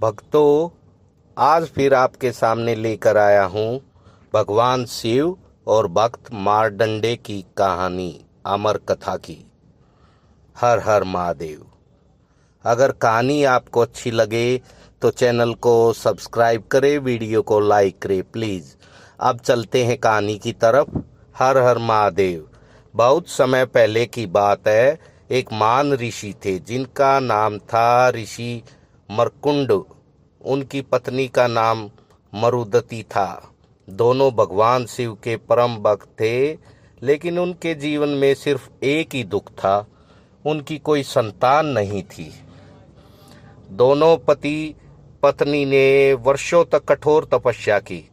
भक्तों, आज फिर आपके सामने लेकर आया हूँ भगवान शिव और भक्त मार्कंडे की कहानी, अमर कथा की। हर हर महादेव। अगर कहानी आपको अच्छी लगे तो चैनल को सब्सक्राइब करें, वीडियो को लाइक करें प्लीज़। अब चलते हैं कहानी की तरफ। हर हर महादेव। बहुत समय पहले की बात है। एक महान ऋषि थे जिनका नाम था ऋषि मरकुंड। उनकी पत्नी का नाम मरुदती था। दोनों भगवान शिव के परम भक्त थे, लेकिन उनके जीवन में सिर्फ एक ही दुख था, उनकी कोई संतान नहीं थी। दोनों पति पत्नी ने वर्षों तक कठोर तपस्या की।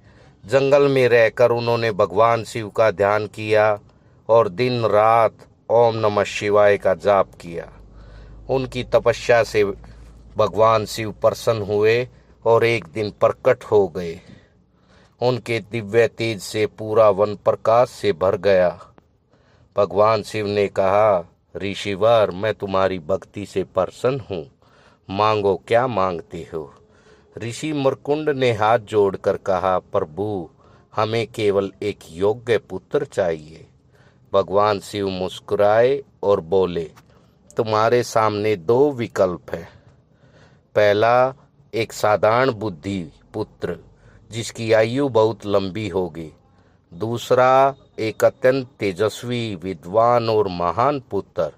जंगल में रहकर उन्होंने भगवान शिव का ध्यान किया और दिन रात ओम नमः शिवाय का जाप किया। उनकी तपस्या से भगवान शिव प्रसन्न हुए और एक दिन प्रकट हो गए। उनके दिव्य तेज से पूरा वन प्रकाश से भर गया। भगवान शिव ने कहा, ऋषिवर, मैं तुम्हारी भक्ति से प्रसन्न हूँ, मांगो क्या मांगते हो। ऋषि मरकुंड ने हाथ जोड़कर कहा, प्रभु, हमें केवल एक योग्य पुत्र चाहिए। भगवान शिव मुस्कुराए और बोले, तुम्हारे सामने दो विकल्प है। पहला, एक साधारण बुद्धि पुत्र जिसकी आयु बहुत लंबी होगी। दूसरा, एक अत्यंत तेजस्वी, विद्वान और महान पुत्र,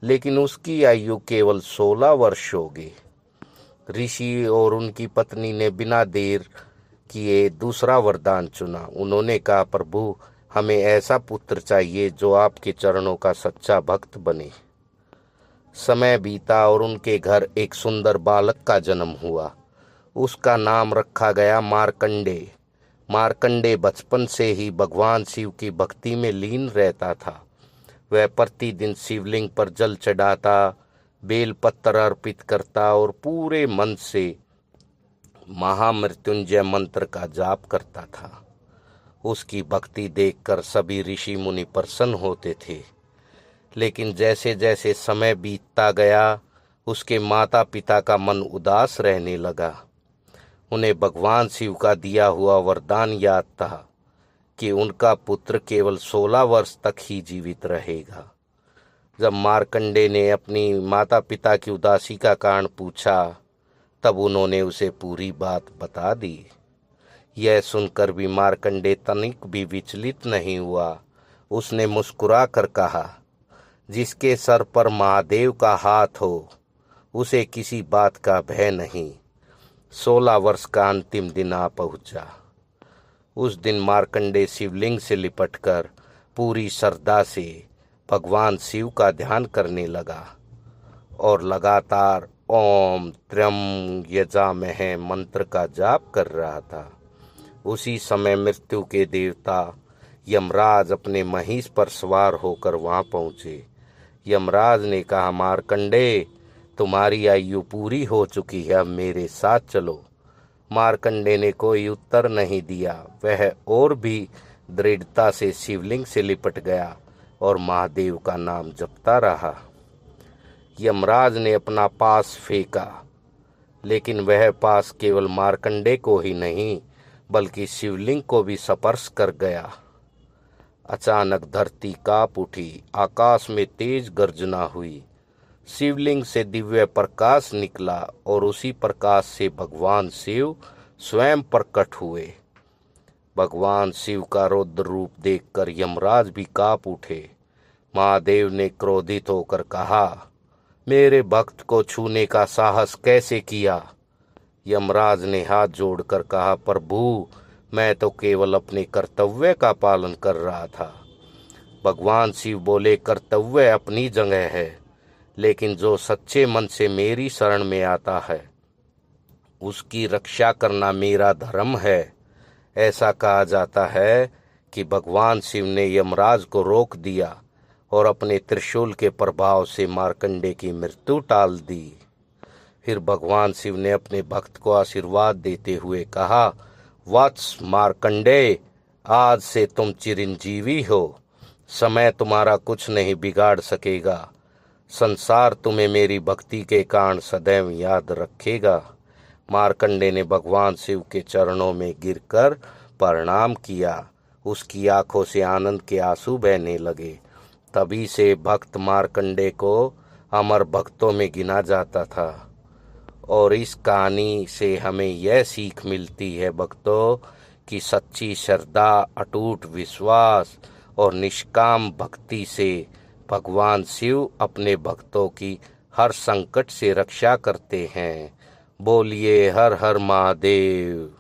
लेकिन उसकी आयु केवल 16 वर्ष होगी। ऋषि और उनकी पत्नी ने बिना देर किए दूसरा वरदान चुना। उन्होंने कहा, प्रभु, हमें ऐसा पुत्र चाहिए जो आपके चरणों का सच्चा भक्त बने। समय बीता और उनके घर एक सुंदर बालक का जन्म हुआ। उसका नाम रखा गया मार्कंडे। मार्कंडे बचपन से ही भगवान शिव की भक्ति में लीन रहता था। वह प्रतिदिन शिवलिंग पर जल चढ़ाता, बेल पत्र अर्पित करता और पूरे मन से महामृत्युंजय मंत्र का जाप करता था। उसकी भक्ति देखकर सभी ऋषि मुनि प्रसन्न होते थे। लेकिन जैसे जैसे समय बीतता गया, उसके माता पिता का मन उदास रहने लगा। उन्हें भगवान शिव का दिया हुआ वरदान याद था कि उनका पुत्र केवल 16 वर्ष तक ही जीवित रहेगा। जब मार्कंडे ने अपनी माता पिता की उदासी का कारण पूछा, तब उन्होंने उसे पूरी बात बता दी। यह सुनकर भी मार्कंडे तनिक भी विचलित नहीं हुआ। उसने मुस्कुरा कर कहा, जिसके सर पर महादेव का हाथ हो, उसे किसी बात का भय नहीं। 16 वर्ष का अंतिम दिन आ पहुंचा। उस दिन मार्कंडे शिवलिंग से लिपटकर पूरी श्रद्धा से भगवान शिव का ध्यान करने लगा और लगातार ओम त्र्यं यजामहे मंत्र का जाप कर रहा था। उसी समय मृत्यु के देवता यमराज अपने महिष पर सवार होकर वहां पहुंचे। यमराज ने कहा, मार्कंडे, तुम्हारी आयु पूरी हो चुकी है, अब मेरे साथ चलो। मार्कंडे ने कोई उत्तर नहीं दिया। वह और भी दृढ़ता से शिवलिंग से लिपट गया और महादेव का नाम जपता रहा। यमराज ने अपना पास फेंका, लेकिन वह पास केवल मार्कंडे को ही नहीं बल्कि शिवलिंग को भी स्पर्श कर गया। अचानक धरती कांप उठी, आकाश में तेज गर्जना हुई, शिवलिंग से दिव्य प्रकाश निकला और उसी प्रकाश से भगवान शिव स्वयं प्रकट हुए। भगवान शिव का रौद्र रूप देखकर यमराज भी कांप उठे। महादेव ने क्रोधित होकर कहा, मेरे भक्त को छूने का साहस कैसे किया। यमराज ने हाथ जोड़कर कहा, प्रभु, मैं तो केवल अपने कर्तव्य का पालन कर रहा था। भगवान शिव बोले, कर्तव्य अपनी जगह है, लेकिन जो सच्चे मन से मेरी शरण में आता है उसकी रक्षा करना मेरा धर्म है। ऐसा कहा जाता है कि भगवान शिव ने यमराज को रोक दिया और अपने त्रिशूल के प्रभाव से मार्कंडे की मृत्यु टाल दी। फिर भगवान शिव ने अपने भक्त को आशीर्वाद देते हुए कहा, वत्स मार्कंडे, आज से तुम चिरंजीवी हो। समय तुम्हारा कुछ नहीं बिगाड़ सकेगा। संसार तुम्हें मेरी भक्ति के कारण सदैव याद रखेगा। मार्कंडे ने भगवान शिव के चरणों में गिरकर प्रणाम किया। उसकी आंखों से आनंद के आंसू बहने लगे। तभी से भक्त मार्कंडे को अमर भक्तों में गिना जाता था। और इस कहानी से हमें यह सीख मिलती है भक्तों कि सच्ची श्रद्धा, अटूट विश्वास और निष्काम भक्ति से भगवान शिव अपने भक्तों की हर संकट से रक्षा करते हैं। बोलिए हर हर महादेव।